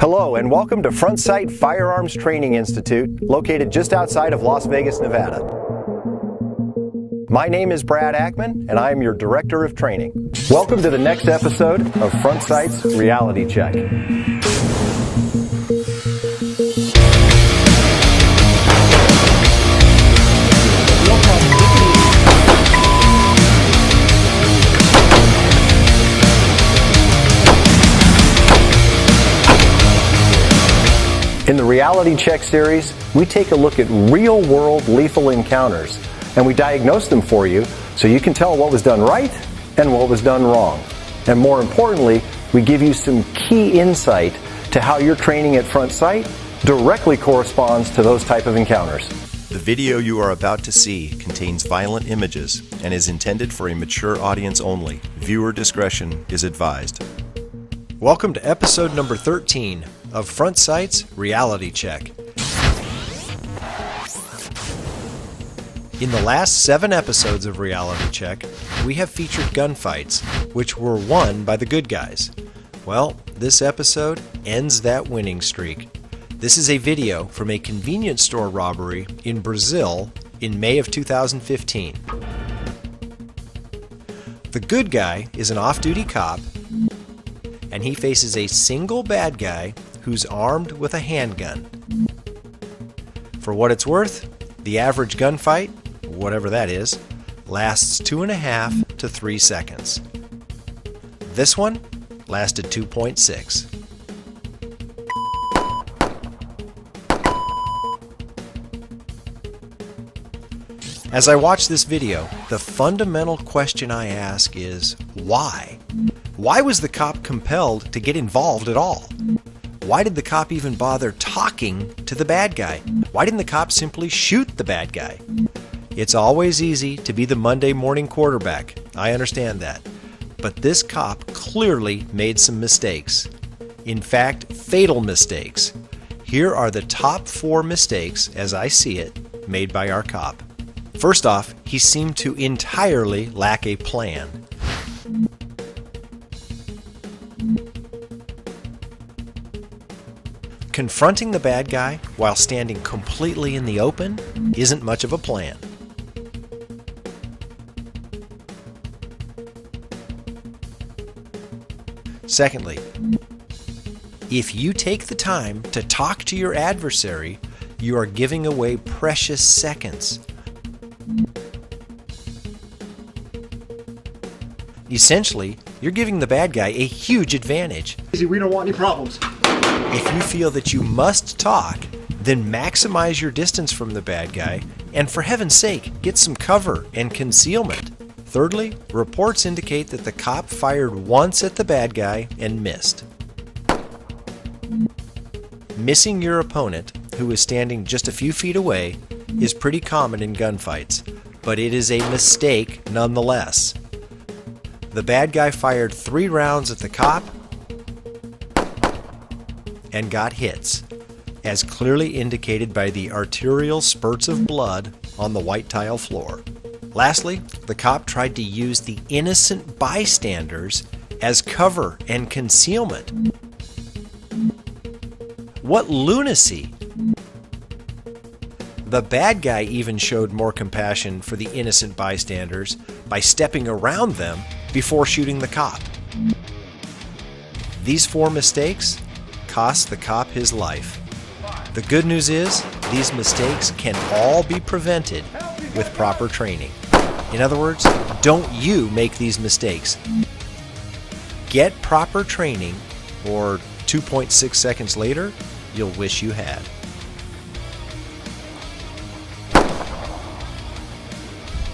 Hello and welcome to Sight Firearms Training Institute, located just outside of Las Vegas, Nevada. My name is Brad Ackman and I am your Director of Training. Welcome to the next episode of Sight's Reality Check. In the Reality Check series, we take a look at real-world lethal encounters, and we diagnose them for you so you can tell what was done right and what was done wrong. And more importantly, we give you some key insight to how your training at Sight directly corresponds to those type of encounters. The video you are about to see contains violent images and is intended for a mature audience only. Viewer discretion is advised. Welcome to episode number 13 of Sight's Reality Check. In the last 7 episodes of Reality Check, we have featured gunfights, which were won by the good guys. Well, this episode ends that winning streak. This is a video from a convenience store robbery in Brazil in May of 2015. The good guy is an off-duty cop, and he faces a single bad guy who's armed with a handgun. For what it's worth, the average gunfight, whatever that is, lasts 2.5 to 3 seconds. This one lasted 2.6. As I watch this video, the fundamental question I ask is, why? Why was the cop compelled to get involved at all? Why did the cop even bother talking to the bad guy? Why didn't the cop simply shoot the bad guy? It's always easy to be the Monday morning quarterback. I understand that. But this cop clearly made some mistakes. In fact, fatal mistakes. Here are the top 4 mistakes, as I see it, made by our cop. First off, he seemed to entirely lack a plan. Confronting the bad guy while standing completely in the open isn't much of a plan. Secondly, if you take the time to talk to your adversary, you are giving away precious seconds. Essentially, you're giving the bad guy a huge advantage. We don't want any problems. If you feel that you must talk, then maximize your distance from the bad guy, and for heaven's sake, get some cover and concealment. Thirdly, reports indicate that the cop fired once at the bad guy and missed. Missing your opponent, who is standing just a few feet away, is pretty common in gunfights, but it is a mistake nonetheless. The bad guy fired 3 rounds at the cop and got hits, as clearly indicated by the arterial spurts of blood on the white tile floor. Lastly, the cop tried to use the innocent bystanders as cover and concealment. What lunacy! The bad guy even showed more compassion for the innocent bystanders by stepping around them before shooting the cop. These 4 mistakes cost the cop his life. The good news is, these mistakes can all be prevented with proper training. In other words, don't you make these mistakes. Get proper training, or 2.6 seconds later, you'll wish you had.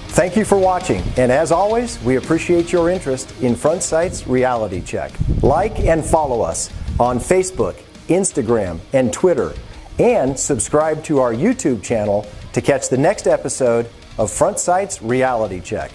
Thank you for watching, and as always, we appreciate your interest in Sight's Reality Check. Like and follow us on Facebook, Instagram, and Twitter, and subscribe to our YouTube channel to catch the next episode of Sight's Reality Check.